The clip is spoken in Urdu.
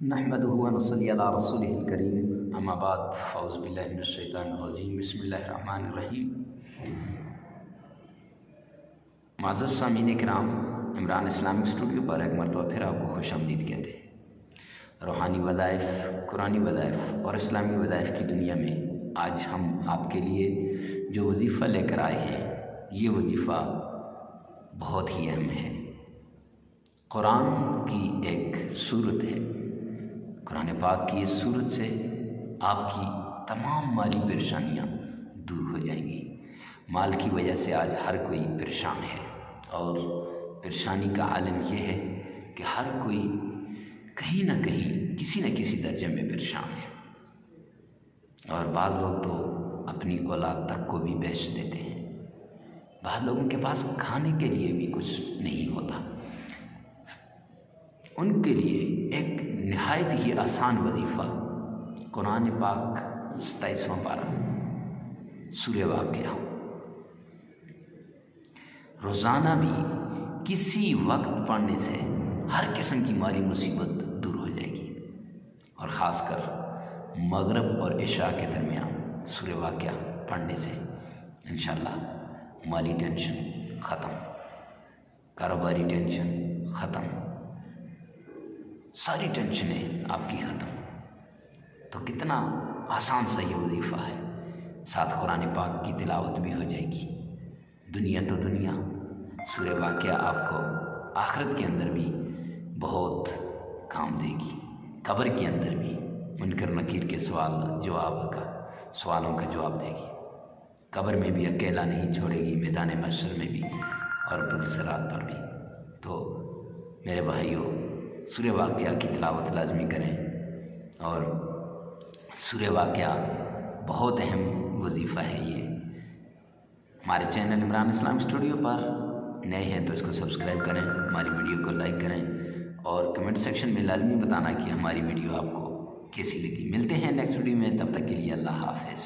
نحمدہ و نصلی علی رسولہ الکریم، اما بعد، فاعوذ باللہ من الشیطان الرجیم، بسم اللہ الرحمن الرحیم۔ معزز سامعین کرام، عمران اسلامک اسٹوڈیو پر ایک مرتبہ پھر آپ کو خوش آمدید کہتے ہیں۔ روحانی وظائف، قرآنی وظائف اور اسلامی وظائف کی دنیا میں آج ہم آپ کے لیے جو وظیفہ لے کر آئے ہیں، یہ وظیفہ بہت ہی اہم ہے۔ قرآن کی ایک صورت ہے، قرآن پاک کی اس صورت سے آپ کی تمام مالی پریشانیاں دور ہو جائیں گی۔ مال کی وجہ سے آج ہر کوئی پریشان ہے، اور پریشانی کا عالم یہ ہے کہ ہر کوئی کہیں نہ کہیں کسی نہ کسی درجے میں پریشان ہے، اور بعض لوگ تو اپنی اولاد تک کو بھی بیچ دیتے ہیں۔ بعض لوگوں کے پاس کھانے کے لیے بھی کچھ نہیں ہوتا۔ ان کے لیے ایک نہایت ہی آسان وظیفہ قرآن پاک 27واں پارہ سورہ واقعہ، روزانہ بھی کسی وقت پڑھنے سے ہر قسم کی مالی مصیبت دور ہو جائے گی، اور خاص کر مغرب اور عشاء کے درمیان سورہ واقعہ پڑھنے سے انشاءاللہ مالی ٹینشن ختم، کاروباری ٹینشن ختم، ساری ٹینشنیں آپ کی ختم۔ تو کتنا آسان سا یہ وظیفہ ہے، ساتھ قرآن پاک کی تلاوت بھی ہو جائے گی۔ دنیا تو دنیا، سورہ واقعہ آپ کو آخرت کے اندر بھی بہت کام دے گی، قبر کے اندر بھی منکر نکیر کے سوالوں کا جواب دے گی، قبر میں بھی اکیلا نہیں چھوڑے گی، میدان محشر میں بھی اور پرصراط پر بھی۔ تو میرے بھائیوں، سورہ واقعہ کی تلاوت لازمی کریں، اور سورہ واقعہ بہت اہم وظیفہ ہے یہ۔ ہمارے چینل عمران اسلام اسٹوڈیو پر نئے ہیں تو اس کو سبسکرائب کریں، ہماری ویڈیو کو لائک کریں، اور کمنٹ سیکشن میں لازمی بتانا کہ ہماری ویڈیو آپ کو کیسی لگی۔ ملتے ہیں نیکسٹ ویڈیو میں، تب تک کے لیے اللہ حافظ۔